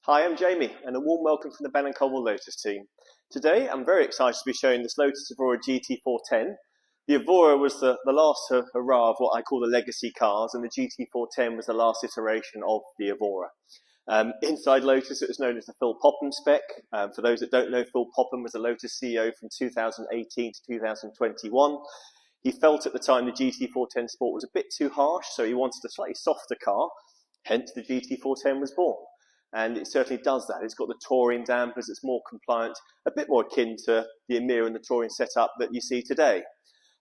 Hi, I'm Jamie, and a warm welcome from the Ben & Colwell Lotus team. Today, I'm very excited to be showing this Lotus Evora GT410. The Evora was the last hurrah of what I call the legacy cars, and the GT410 was the last iteration of the Evora. Inside Lotus, it was known as the Phil Popham spec. For those that don't know, Phil Popham was the Lotus CEO from 2018 to 2021. He felt at the time the GT410 Sport was a bit too harsh, so he wanted a slightly softer car, hence the GT410 was born. And it certainly does that. It's got the touring dampers, it's more compliant, a bit more akin to the Emira and the touring setup that you see today.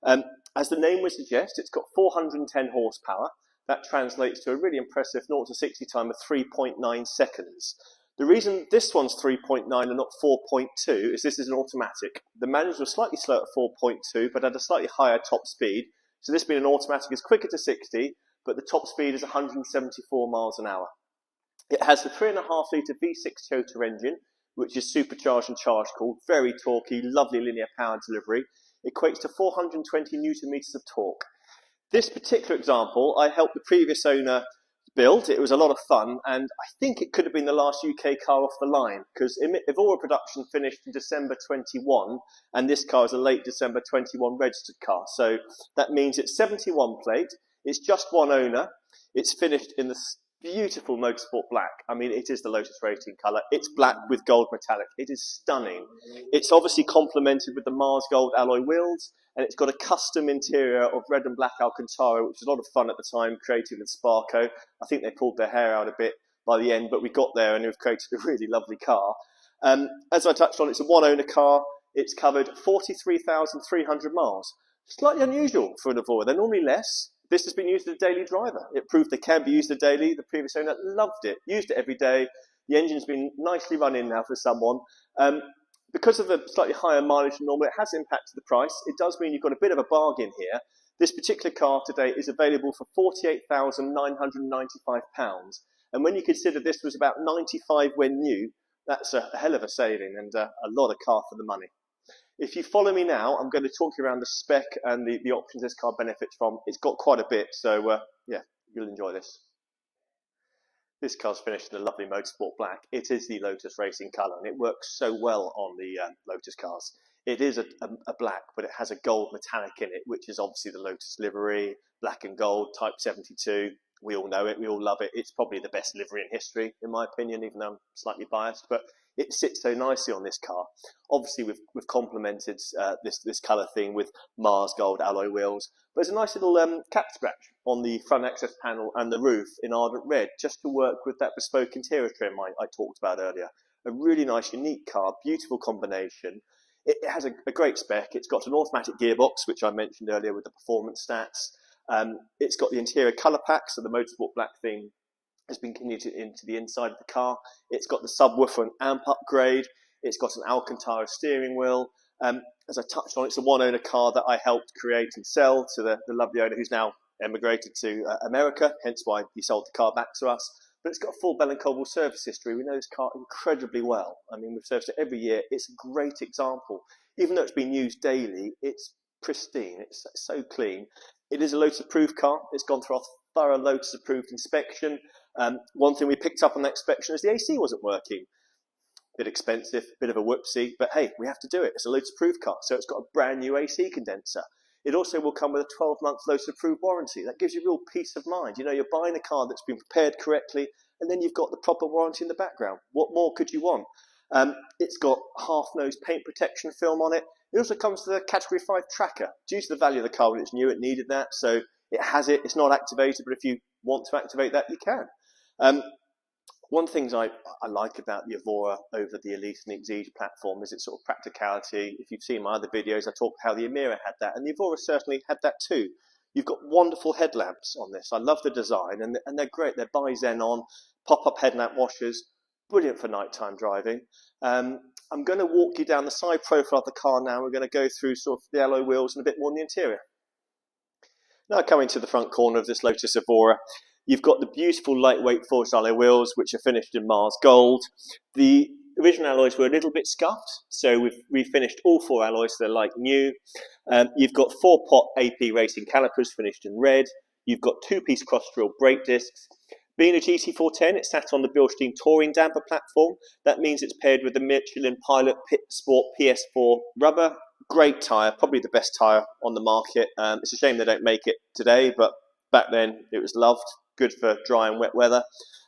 As the name would suggest, it's got 410 horsepower. That translates to a really impressive 0 to 60 time of 3.9 seconds. The reason this one's 3.9 and not 4.2 is this is an automatic. The manuals were slightly slow at 4.2, but had a slightly higher top speed. So this being an automatic is quicker to 60, but the top speed is 174 miles an hour. It has the 3.5 litre V6 Toyota engine, which is supercharged and charge-cooled, very torquey, lovely linear power delivery. Equates to 420 newton meters of torque. This particular example, I helped the previous owner build. It was a lot of fun, and I think it could have been the last UK car off the line, because Evora production finished in December 21, and this car is a late December 21 registered car. So that means it's 71 plate, it's just one owner, it's finished in the beautiful Motorsport Black. I mean, it is the Lotus racing colour. It's black with gold metallic. It is stunning. It's obviously complemented with the Mars Gold alloy wheels, and it's got a custom interior of red and black Alcantara, which was a lot of fun at the time, created with Sparco. I think they pulled their hair out a bit by the end, but we got there and we've created a really lovely car. As I touched on, it's a one-owner car. It's covered 43,300 miles. Slightly unusual for an Evora. They're normally less. This has been used as a daily driver. It proved they can be used as daily. The previous owner loved it, used it every day. The engine's been nicely run in now for someone. Because of the slightly higher mileage than normal, it has impacted the price. It does mean you've got a bit of a bargain here. This particular car today is available for £48,995. And when you consider this was about 95 when new, that's a hell of a saving and a lot of car for the money. If you follow me now, I'm going to talk you around the spec and the options this car benefits from. It's got quite a bit, so yeah, you'll enjoy this. This car's finished in a lovely Motorsport Black. It is the Lotus racing colour, and it works so well on the Lotus cars. It is a black, but it has a gold metallic in it, which is obviously the Lotus livery, black and gold, Type 72. We all know it, we all love it. It's probably the best livery in history, in my opinion, even though I'm slightly biased, but it sits so nicely on this car. Obviously, we've complemented this colour thing with Mars Gold alloy wheels. But there's a nice little cap scratch on the front access panel and the roof in Ardent Red, just to work with that bespoke interior trim I talked about earlier. A really nice, unique car, beautiful combination. It has a great spec. It's got an automatic gearbox, which I mentioned earlier with the performance stats. It's got the interior colour pack, so the Motorsport Black thing has been commuted into the inside of the car. It's got the subwoofer and amp upgrade. It's got an Alcantara steering wheel. As I touched on, it's a one-owner car that I helped create and sell to the lovely owner who's now emigrated to America, hence why he sold the car back to us. But it's got a full Bell & Colwell service history. We know this car incredibly well. I mean, we've serviced it every year. It's a great example. Even though it's been used daily, it's pristine. It's so clean. It is a Lotus-approved car. It's gone through our thorough Lotus-approved inspection. One thing we picked up on that inspection is the AC wasn't working. Bit expensive, bit of a whoopsie, but hey, we have to do it. It's a Lotus-approved car, so it's got a brand new AC condenser. It also will come with a 12-month Lotus-approved warranty. That gives you real peace of mind. You know, you're buying a car that's been prepared correctly, and then you've got the proper warranty in the background. What more could you want? It's got half-nose paint protection film on it. It also comes with a Category 5 tracker. Due to the value of the car when it's new, it needed that, so it has it. It's not activated, but if you want to activate that, you can. One thing I like about the Evora over the Elite and Exige platform is its sort of practicality. If you've seen my other videos, I talked how the Emira had that, and the Evora certainly had that too. You've got wonderful headlamps on this. I love the design, and they're great. They're bi-xenon, pop-up headlamp washers, brilliant for nighttime driving. I'm going to walk you down the side profile of the car now. We're going to go through sort of the alloy wheels and a bit more in the interior. Now coming to the front corner of this Lotus Evora, you've got the beautiful lightweight forged alloy wheels, which are finished in Mars Gold. The original alloys were a little bit scuffed, so we've refinished all 4 alloys, so they're like new. You've got 4-pot AP racing calipers finished in red. You've got 2-piece cross-drill brake discs. Being a GT410, it's sat on the Bilstein touring damper platform. That means it's paired with the Michelin Pilot Pit Sport PS4 rubber. Great tyre, probably the best tyre on the market. It's a shame they don't make it today, but back then it was loved. Good for dry and wet weather.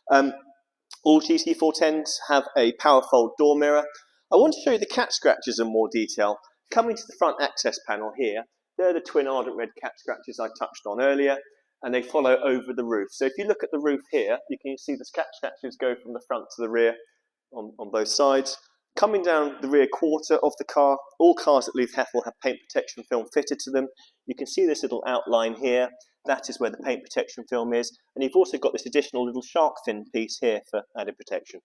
All GT410s have a power fold door mirror. I want to show you the cat scratches in more detail. Coming to the front access panel here, they're the twin ardent red cat scratches I touched on earlier, and they follow over the roof. So if you look at the roof here, you can see the cat scratches go from the front to the rear on both sides. Coming down the rear quarter of the car, all cars that leave Hethel have paint protection film fitted to them. You can see this little outline here. That is where the paint protection film is. And you've also got this additional little shark fin piece here for added protection.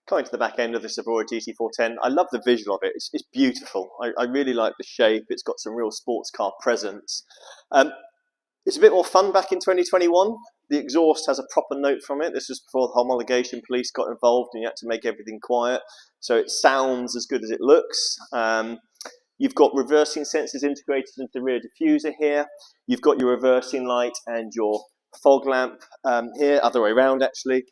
Coming to the back end of this Evora GT410, I love the visual of it. It's beautiful. I really like the shape. It's got some real sports car presence. It's a bit more fun back in 2021. The exhaust has a proper note from it. This was before the homologation police got involved and you had to make everything quiet. So it sounds as good as it looks. You've got reversing sensors integrated into the rear diffuser here. You've got your reversing light and your fog lamp here, other way around actually.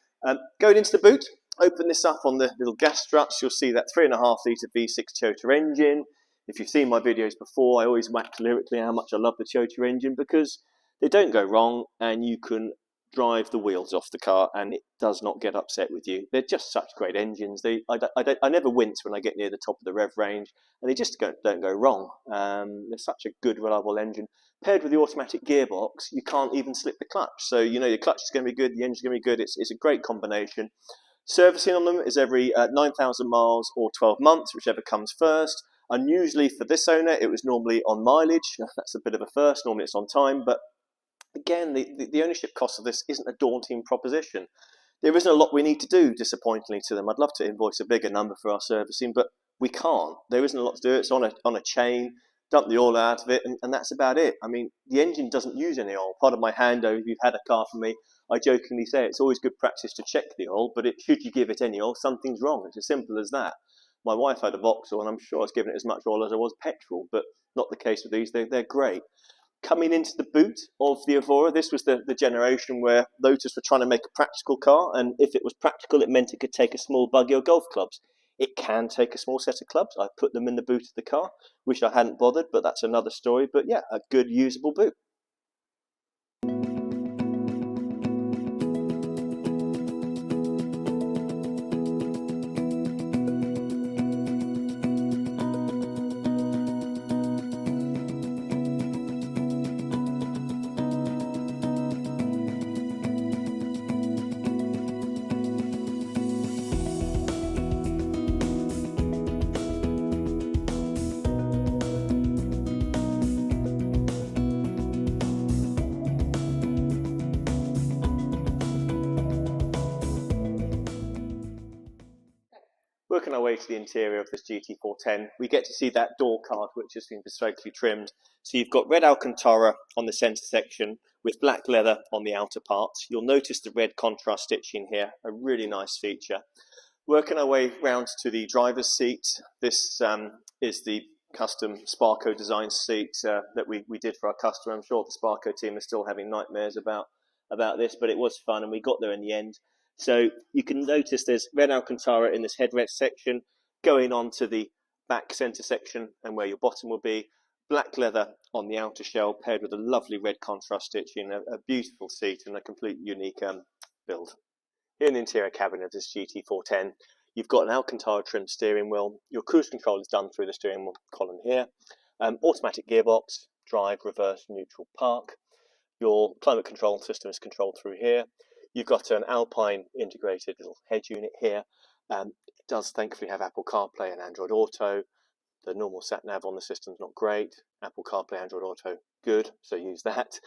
Going into the boot, open this up on the little gas struts, you'll see that 3.5 litre V6 Toyota engine. If you've seen my videos before, I always wax lyrically how much I love the Toyota engine because they don't go wrong and you can drive the wheels off the car and it does not get upset with you. They're just such great engines. I never wince when I get near the top of the rev range and they just don't go wrong. They're such a good, reliable engine. Paired with the automatic gearbox, you can't even slip the clutch. So you know your clutch is going to be good, the engine's going to be good. It's a great combination. Servicing on them is every 9,000 miles or 12 months, whichever comes first. Unusually for this owner, it was normally on mileage. That's a bit of a first. Normally it's on time. But again, the ownership cost of this isn't a daunting proposition. There isn't a lot we need to do, disappointingly, to them. I'd love to invoice a bigger number for our servicing, but we can't. There isn't a lot to do. It's on a chain. Dump the oil out of it, and that's about it. I mean, the engine doesn't use any oil. Part of my handover, if you've had a car from me, I jokingly say it's always good practice to check the oil, but should you give it any oil, something's wrong. It's as simple as that. My wife had a Vauxhall, and I'm sure I was giving it as much oil as I was petrol, but not the case with these. They're great. Coming into the boot of the Evora, this was the generation where Lotus were trying to make a practical car, and if it was practical, it meant it could take a small buggy or golf clubs. It can take a small set of clubs. I put them in the boot of the car. Wish I hadn't bothered, but that's another story. But yeah, a good usable boot. Working our way to the interior of this GT410, we get to see that door card which has been bespokely trimmed. So you've got red Alcantara on the centre section with black leather on the outer parts. You'll notice the red contrast stitching here, a really nice feature. Working our way round to the driver's seat, this is the custom Sparco design seat that we did for our customer. I'm sure the Sparco team are still having nightmares about this, but it was fun and we got there in the end. So you can notice there's red Alcantara in this headrest section, going on to the back centre section and where your bottom will be. Black leather on the outer shell, paired with a lovely red contrast stitching, a beautiful seat and a completely unique build. In the interior cabin of this GT410, you've got an Alcantara trimmed steering wheel. Your cruise control is done through the steering wheel column here. Automatic gearbox, drive, reverse, neutral, park. Your climate control system is controlled through here. You've got an Alpine integrated little head unit here. It does thankfully have Apple CarPlay and Android Auto. The normal sat nav on the system's not great. Apple CarPlay, Android Auto, good, so use that.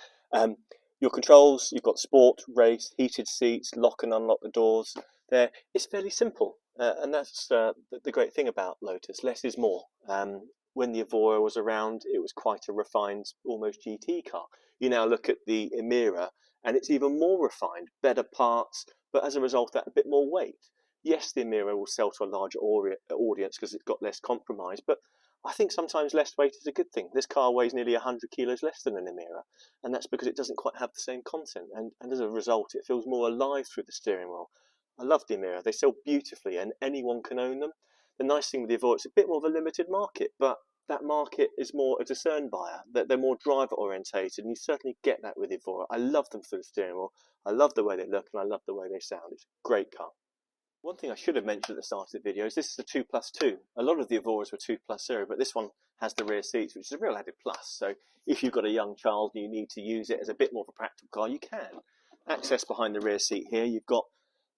Your controls, you've got sport, race, heated seats, lock and unlock the doors there. It's fairly simple, and that's the great thing about Lotus. Less is more. When the Evora was around, it was quite a refined, almost GT car. You now look at the Emira, and it's even more refined, better parts, but as a result of that, a bit more weight. Yes, the Emira will sell to a larger audience because it's got less compromise, but I think sometimes less weight is a good thing. This car weighs nearly 100 kilos less than an Emira, and that's because it doesn't quite have the same content, and as a result, it feels more alive through the steering wheel. I love the Emira. They sell beautifully, and anyone can own them. The nice thing with the Evora, it's a bit more of a limited market, but that market is more a discerned buyer, that they're more driver orientated, and you certainly get that with the Evora. I love them through the steering wheel. I love the way they look, and I love the way they sound. It's a great car. One thing I should have mentioned at the start of the video is this is a 2+2. A lot of the Evoras were 2+0, but this one has the rear seats, which is a real added plus. So if you've got a young child and you need to use it as a bit more of a practical car, you can. Access behind the rear seat here. You've got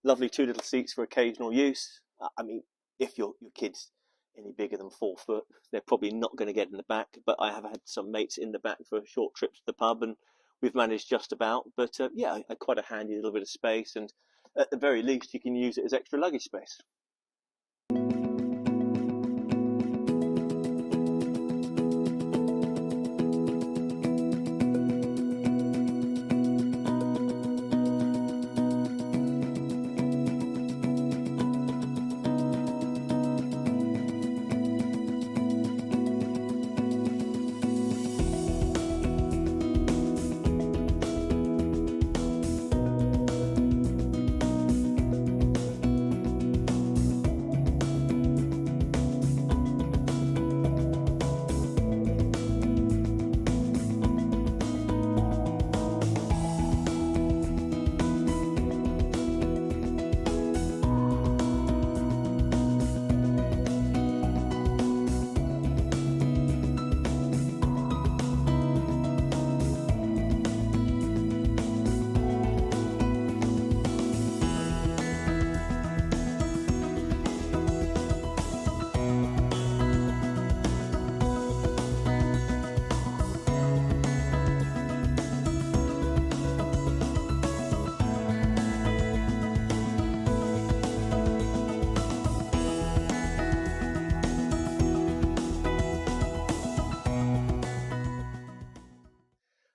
lovely 2 little seats for occasional use. I mean, if your kid's any bigger than 4 foot, they're probably not going to get in the back, but I have had some mates in the back for short trips to the pub, and we've managed just about. But yeah, quite a handy little bit of space, and at the very least, you can use it as extra luggage space.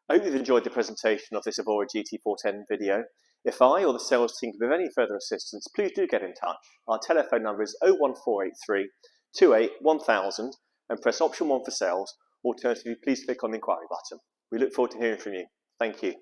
I hope you've enjoyed the presentation of this Evora GT410 video. If I or the sales team can be of any further assistance, please do get in touch. Our telephone number is 01483 28 1000 and press option 1 for sales. Alternatively, please click on the inquiry button. We look forward to hearing from you. Thank you.